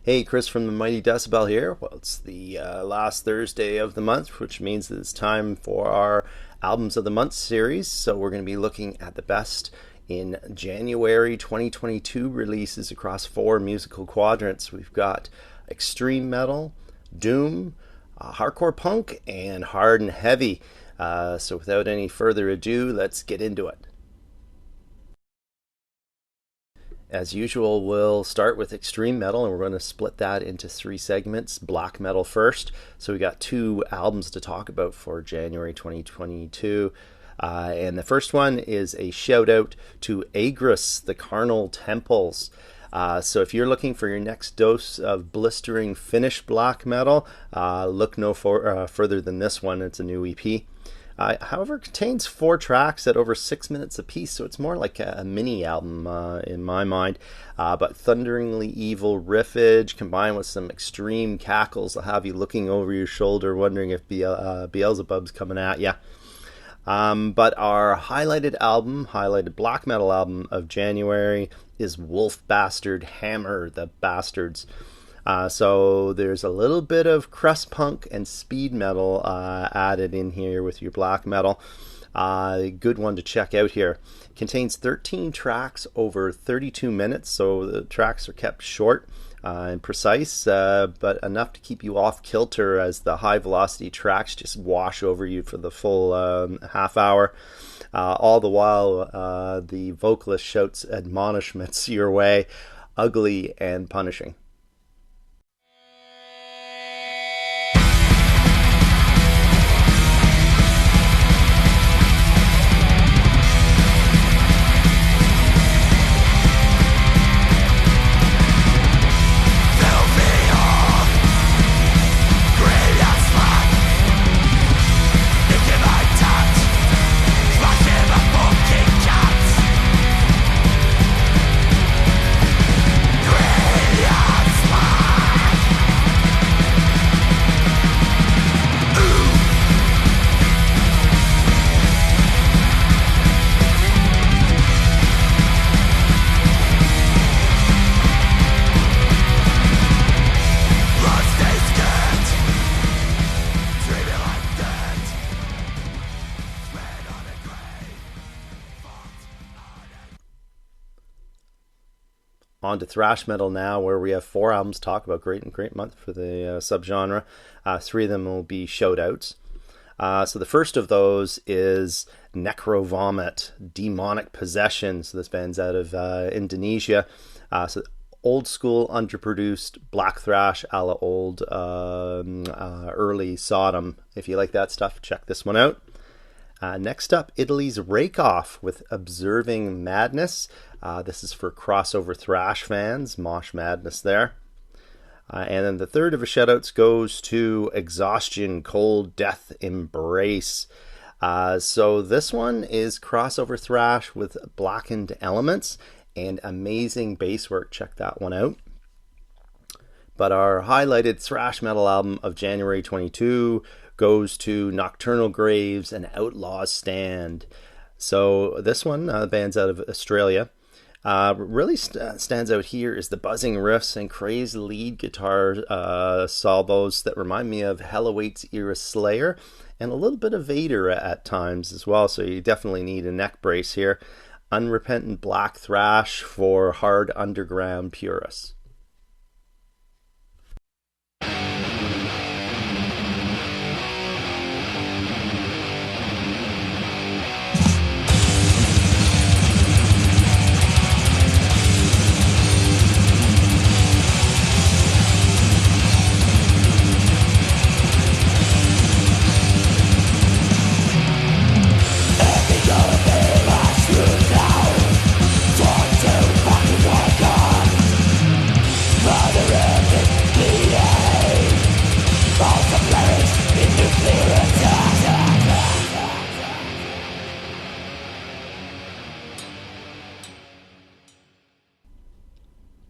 Hey, Chris from the Mighty Decibel here. Well, it's the last Thursday of the month, which means that it's time for our Albums of the Month series. So we're going to be looking at the best in January 2022 releases across four musical quadrants. We've got extreme metal, doom, hardcore punk, and hard and heavy. So without any further ado, let's get into it. As usual, we'll start with extreme metal, and we're going to split that into three segments. Black metal first. So we got two albums to talk about for January 2022. And the first one is a shout out to Agris, the Carnal Temples. So if you're looking for your next dose of blistering Finnish black metal, look no further than this one. It's a new EP. However, it contains 4 tracks at over 6 minutes apiece, so it's more like a mini album in my mind. But thunderingly evil riffage combined with some extreme cackles will have you looking over your shoulder wondering if Beelzebub's coming at you. But our highlighted black metal album of January is WOLFBASTARD Hammer the Bastards. So there's a little bit of crust punk and speed metal added in here with your black metal. Good one to check out here. Contains 13 tracks over 32 minutes, so the tracks are kept short and precise, but enough to keep you off kilter as the high velocity tracks just wash over you for the full half hour. All the while, the vocalist shouts admonishments your way, ugly and punishing. On to thrash metal now, where we have 4 albums to talk about. Great month for the subgenre. 3 of them will be shout-outs. So the first of those is Necrovomit, Demonic Possession. So this band's out of Indonesia. So old school, underproduced black thrash a la old early Sodom. If you like that stuff, check this one out. Next up, Italy's Rake Off with Observing Madness. This is for crossover thrash fans, Mosh Madness there. And then the third of the shoutouts goes to Exhaustion, Cold Death Embrace. So this one is crossover thrash with blackened elements and amazing bass work. Check that one out. But our highlighted thrash metal album of January 22 goes to Nocturnal Graves and Outlaw's Stand. So this one, the band's out of Australia. Really stands out here is the buzzing riffs and crazed lead guitar salvos that remind me of Hellowight's era Slayer and a little bit of Vader at times as well. So you definitely need a neck brace here. Unrepentant black thrash for hard underground purists.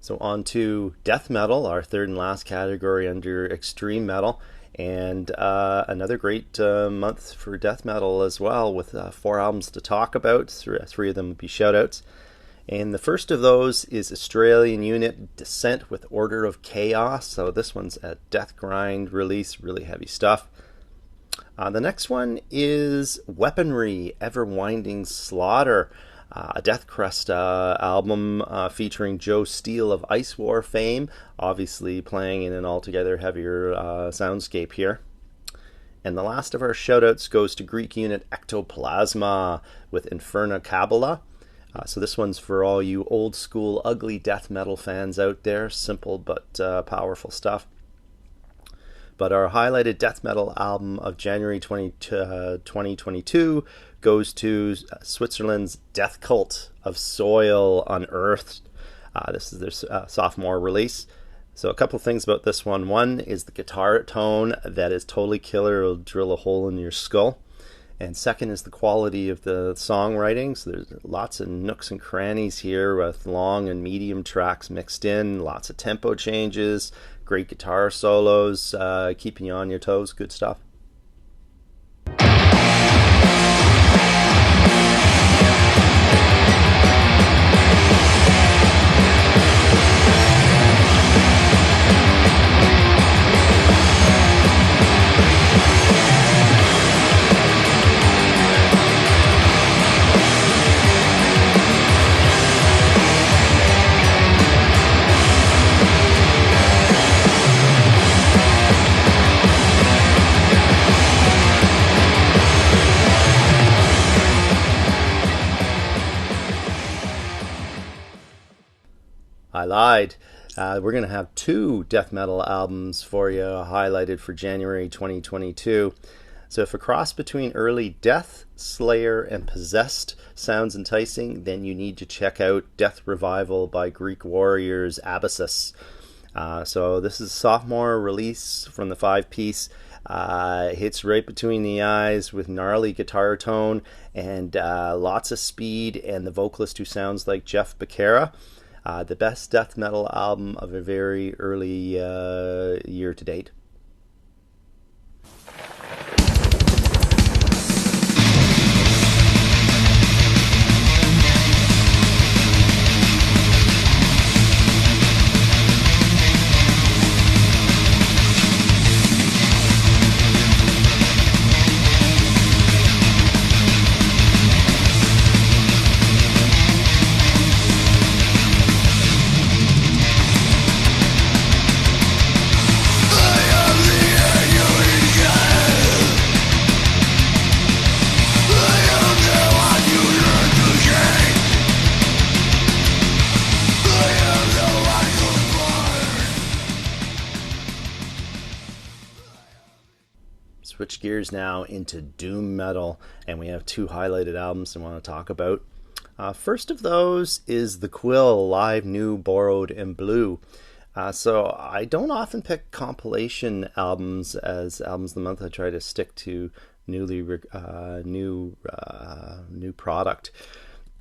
So on to death metal, our third and last category under extreme metal, and another great month for death metal as well, with 4 albums to talk about. 3 of them will be shoutouts. And the first of those is Australian unit Descent with Order of Chaos. So this one's a death grind release, really heavy stuff. The next one is Weaponry, Ever-Winding Slaughter, a Deathcrest album featuring Joe Steele of Ice War fame, obviously playing in an altogether heavier soundscape here. And the last of our shoutouts goes to Greek unit Ectoplasma with Inferna Kabbalah. So this one's for all you old school ugly death metal fans out there. Simple but powerful stuff. But our highlighted death metal album of January 2022 goes to Switzerland's DEATHCULT of Soil Unearthed. This is their sophomore release. So a couple things about this one. One is the guitar tone that is totally killer. It'll drill a hole in your skull. And second is the quality of the songwriting. So there's lots of nooks and crannies here with long and medium tracks mixed in, lots of tempo changes, great guitar solos, keeping you on your toes, good stuff. I lied. We're going to have two death metal albums for you highlighted for January 2022. So if a cross between early Death, Slayer, and Possessed sounds enticing, then you need to check out Death Revival by Greek Warriors Abyssus. So this is a sophomore release from the 5-piece. Hits right between the eyes with gnarly guitar tone and lots of speed, and the vocalist who sounds like Jeff Becerra. The best death metal album of a very early year to date. Switch gears now into doom metal, and we have two highlighted albums I want to talk about. First of those is the Quill Live New Borrowed and Blue. So I don't often pick compilation albums as albums of the month. I try to stick to new product.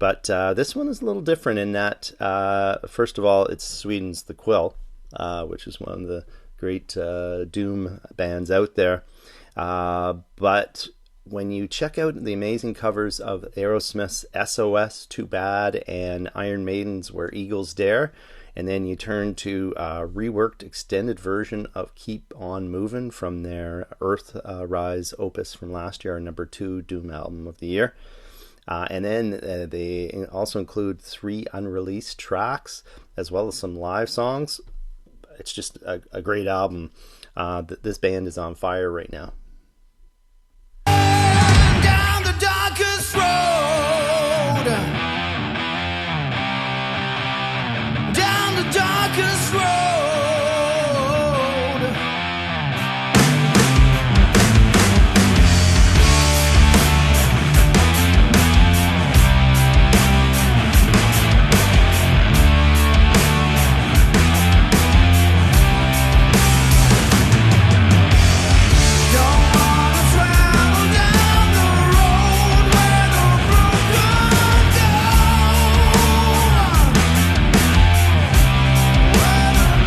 But this one is a little different in that, first of all, it's Sweden's The Quill, which is one of the great doom bands out there. But when you check out the amazing covers of Aerosmith's SOS, Too Bad, and Iron Maiden's Where Eagles Dare, and then you turn to a reworked extended version of Keep On Movin' from their Earthrise opus from last year, our number 2 doom album of the year. And then they also include 3 unreleased tracks as well as some live songs. It's just a great album. This band is on fire right now. Down the darkest road, down the darkest road. Where the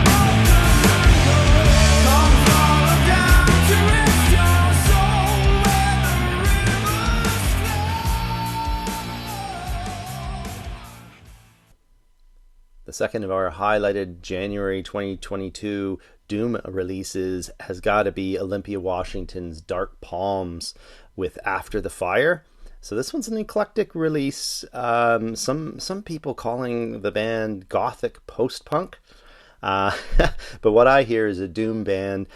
second of our highlighted January 2022 Doom releases has got to be Olympia Washington's Dark Palms with After the Fire. So this one's an eclectic release. Some people calling the band gothic post-punk. But what I hear is a doom band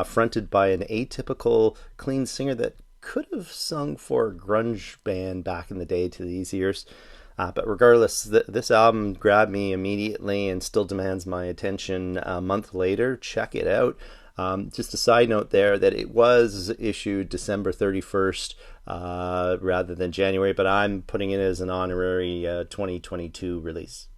fronted by an atypical clean singer that could have sung for a grunge band back in the day to these ears. But regardless, this album grabbed me immediately and still demands my attention a month later. Check it out. Just a side note there that it was issued December 31st rather than January, but I'm putting it as an honorary 2022 release.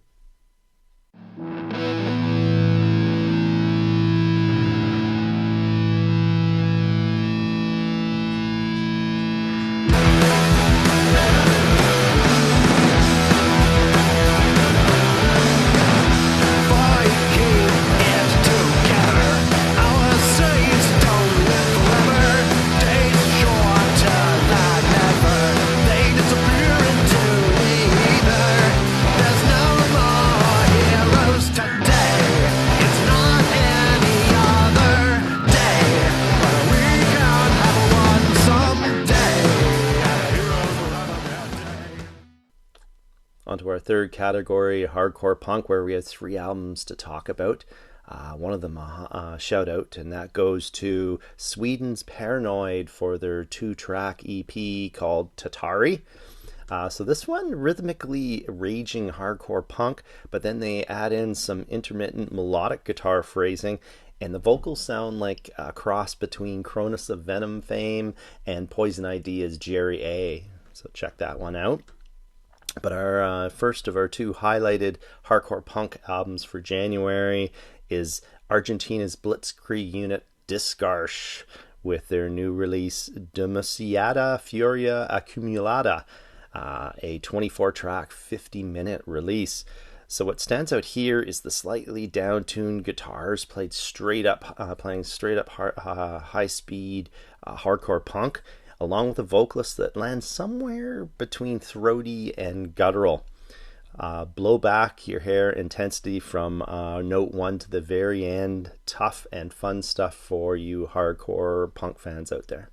Onto our third category, hardcore punk, where we have 3 albums to talk about. One of them shout out, and that goes to Sweden's Paranoid for their 2-track EP called Tatari. So this one, rhythmically raging hardcore punk, but then they add in some intermittent melodic guitar phrasing, and the vocals sound like a cross between Cronus of Venom fame and Poison Idea's Jerry A. So check that one out. But our first of our 2 highlighted hardcore punk albums for January is Argentina's blitzkrieg unit DISGARCHE with their new release Demasiada, Furia, Acumulada, a 24-track, 50-minute release. So what stands out here is the slightly down-tuned guitars playing straight up high-speed hardcore punk, along with a vocalist that lands somewhere between throaty and guttural. Blow back your hair intensity from note 1 to the very end. Tough and fun stuff for you hardcore punk fans out there.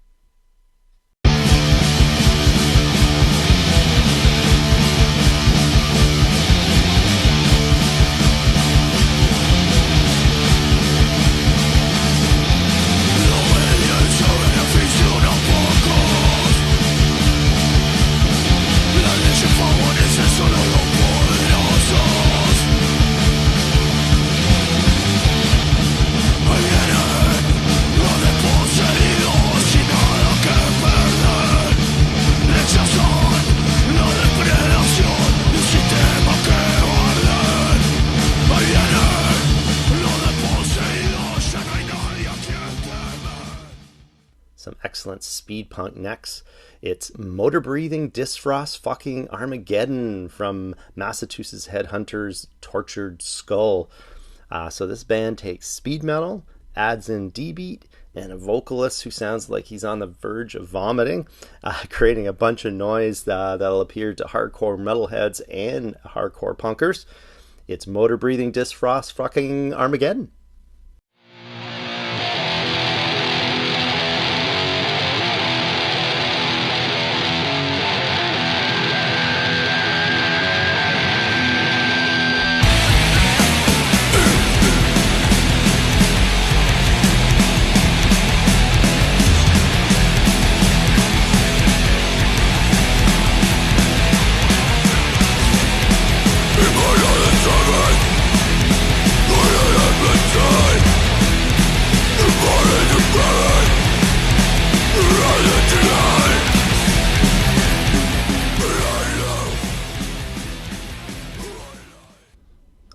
Some excellent speed punk next. It's Motorbreathing, Disfrost, Fucking Armageddon from Massachusetts Headhunters' Tortured Skull. So this band takes speed metal, adds in D-beat, and a vocalist who sounds like he's on the verge of vomiting, creating a bunch of noise that'll appeal to hardcore metalheads and hardcore punkers. It's Motorbreathing, Disfrost, Fucking Armageddon.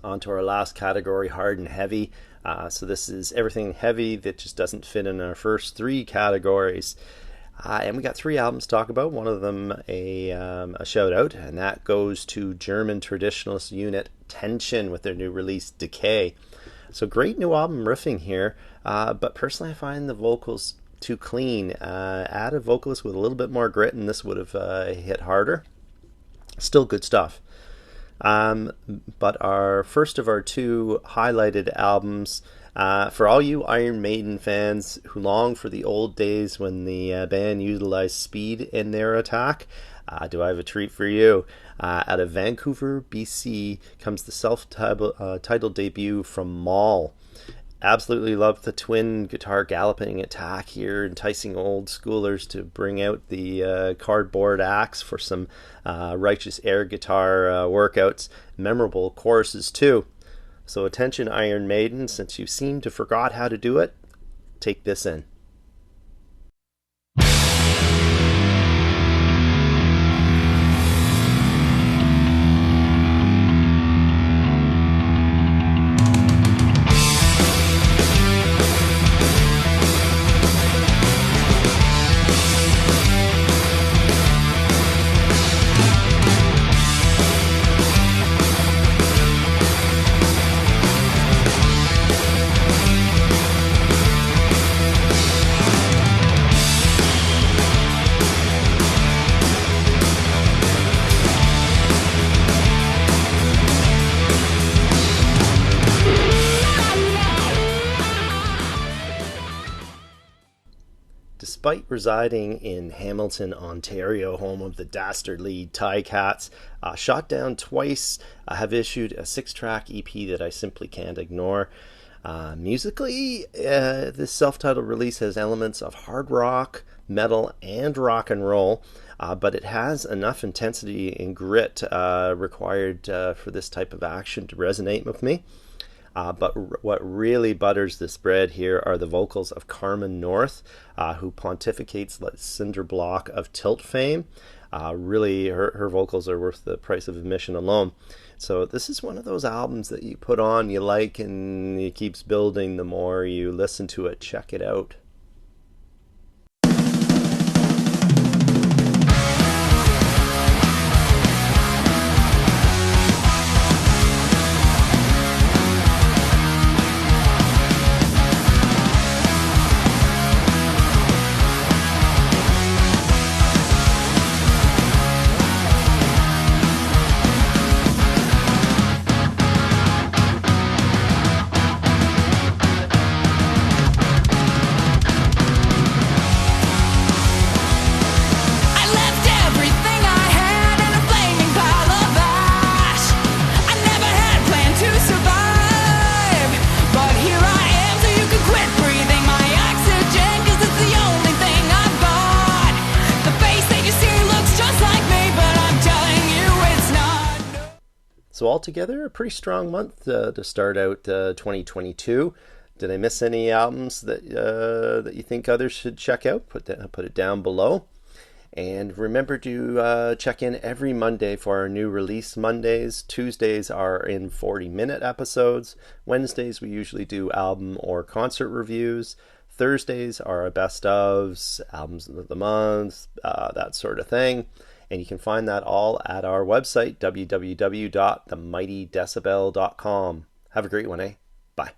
On to our last category, hard and heavy. So this is everything heavy that just doesn't fit in our first 3 categories. And we got 3 albums to talk about. One of them a shout out, and that goes to German traditionalist unit Tension with their new release Decay. So great new album riffing here, but personally I find the vocals too clean. Add a vocalist with a little bit more grit and this would have hit harder. Still good stuff. But our first of our two highlighted albums, for all you Iron Maiden fans who long for the old days when the band utilized speed in their attack, do I have a treat for you. Out of Vancouver, BC, comes the self-titled debut from Maule. Absolutely love the twin guitar galloping attack here, enticing old schoolers to bring out the cardboard axe for some righteous air guitar workouts. Memorable choruses too. So attention Iron Maiden, since you seem to forgot how to do it, take this in. Despite residing in Hamilton, Ontario, home of the dastardly Ticats, shot down twice, have issued a 6-track EP that I simply can't ignore. Musically, this self-titled release has elements of hard rock, metal, and rock and roll, but it has enough intensity and grit required for this type of action to resonate with me. But what really butters this bread here are the vocals of Carmen North, who pontificates like cinder block of Tilt fame. Really, her vocals are worth the price of admission alone. So this is one of those albums that you put on, you like, and it keeps building the more you listen to it. Check it out. So altogether, a pretty strong month to start out 2022. Did I miss any albums that you think others should check out? Put it down below. And remember to check in every Monday for our new release Mondays. Tuesdays are in 40-minute episodes. Wednesdays we usually do album or concert reviews. Thursdays are our best ofs, albums of the month, that sort of thing. And you can find that all at our website, www.themightydecibel.com. Have a great one, eh? Bye.